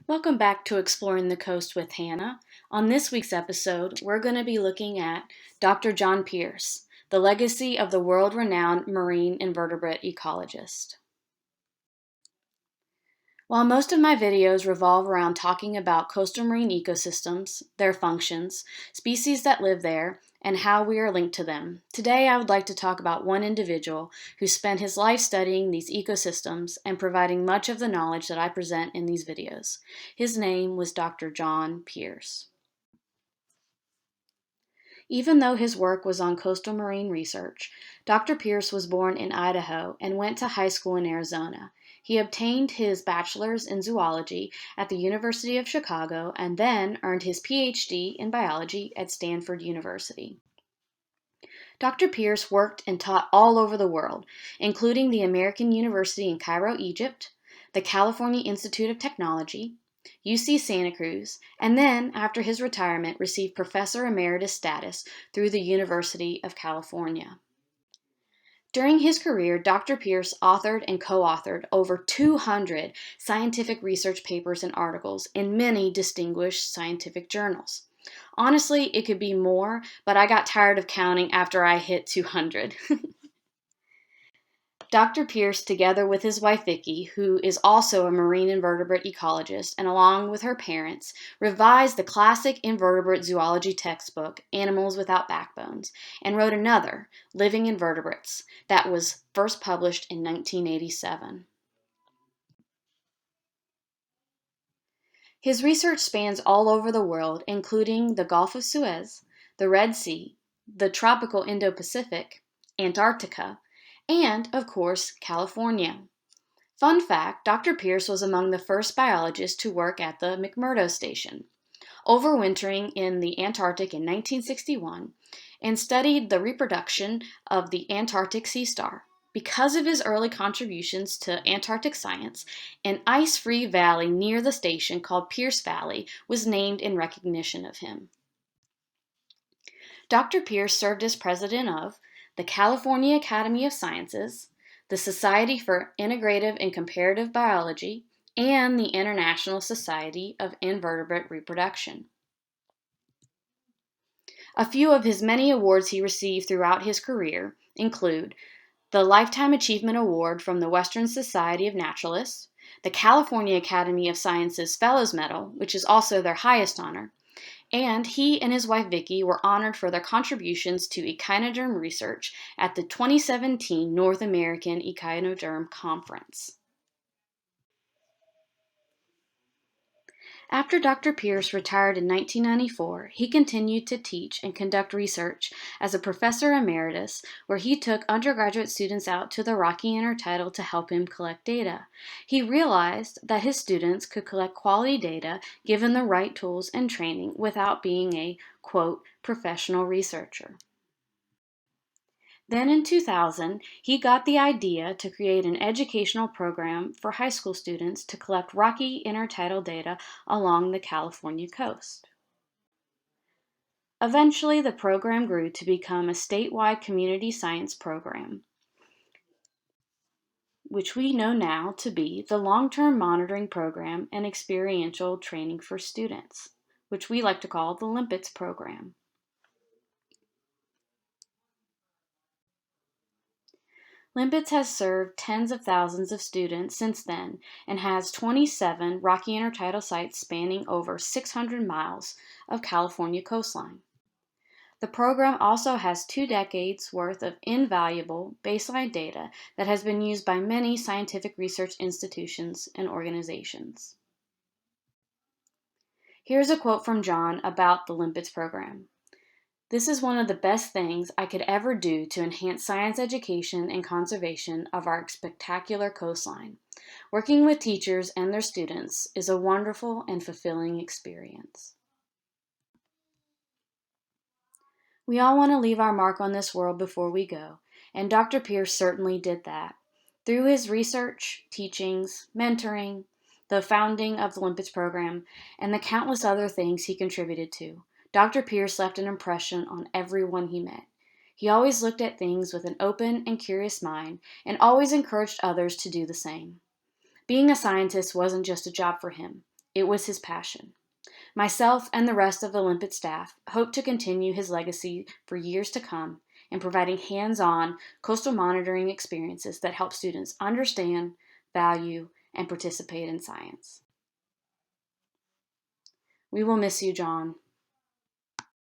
Welcome back to Exploring the Coast with Hannah. On this week's episode, we're going to be looking at Dr. John Pearse, the legacy of the world-renowned marine invertebrate ecologist. While most of my videos revolve around talking about coastal marine ecosystems, their functions, species that live there, and how we are linked to them, today I would like to talk about one individual who spent his life studying these ecosystems and providing much of the knowledge that I present in these videos. His name was Dr. John Pearse. Even though his work was on coastal marine research, Dr. Pearse was born in Idaho and went to high school in Arizona. He obtained his bachelor's in zoology at the University of Chicago and then earned his PhD in biology at Stanford University. Dr. Pearse worked and taught all over the world, including the American University in Cairo, Egypt, the California Institute of Technology, UC Santa Cruz, and then, after his retirement, received Professor Emeritus status through the University of California. During his career, Dr. Pearse authored and co-authored over 200 scientific research papers and articles in many distinguished scientific journals. Honestly, it could be more, but I got tired of counting after I hit 200. Dr. Pearse, together with his wife Vicki, who is also a marine invertebrate ecologist, and along with her parents, revised the classic invertebrate zoology textbook, Animals Without Backbones, and wrote another, Living Invertebrates, that was first published in 1987. His research spans all over the world, including the Gulf of Suez, the Red Sea, the tropical Indo-Pacific, Antarctica, and, of course, California. Fun fact, Dr. Pearse was among the first biologists to work at the McMurdo Station, overwintering in the Antarctic in 1961, and studied the reproduction of the Antarctic sea star. Because of his early contributions to Antarctic science, an ice-free valley near the station called Pearse Valley was named in recognition of him. Dr. Pearse served as president of the California Academy of Sciences, the Society for Integrative and Comparative Biology, and the International Society of Invertebrate Reproduction. A few of his many awards he received throughout his career include the Lifetime Achievement Award from the Western Society of Naturalists, the California Academy of Sciences Fellows Medal, which is also their highest honor, and he and his wife Vicki were honored for their contributions to echinoderm research at the 2017 North American Echinoderm Conference. After Dr. Pearse retired in 1994, he continued to teach and conduct research as a professor emeritus, where he took undergraduate students out to the rocky Intertidal to help him collect data. He realized that his students could collect quality data given the right tools and training without being a, quote, professional researcher. Then in 2000, he got the idea to create an educational program for high school students to collect rocky intertidal data along the California coast. Eventually, the program grew to become a statewide community science program, which we know now to be the Long-Term Monitoring Program and Experiential Training for Students, which we like to call the LiMPETS program. LiMPETS has served tens of thousands of students since then and has 27 rocky intertidal sites spanning over 600 miles of California coastline. The program also has 2 decades worth of invaluable baseline data that has been used by many scientific research institutions and organizations. Here's a quote from John about the LiMPETS program. This is one of the best things I could ever do to enhance science education and conservation of our spectacular coastline. Working with teachers and their students is a wonderful and fulfilling experience. We all want to leave our mark on this world before we go, and Dr. Pearse certainly did that. Through his research, teachings, mentoring, the founding of the LiMPETS program, and the countless other things he contributed to, Dr. Pearse left an impression on everyone he met. He always looked at things with an open and curious mind and always encouraged others to do the same. Being a scientist wasn't just a job for him. It was his passion. Myself and the rest of the LiMPETS staff hope to continue his legacy for years to come in providing hands-on coastal monitoring experiences that help students understand, value, and participate in science. We will miss you, John.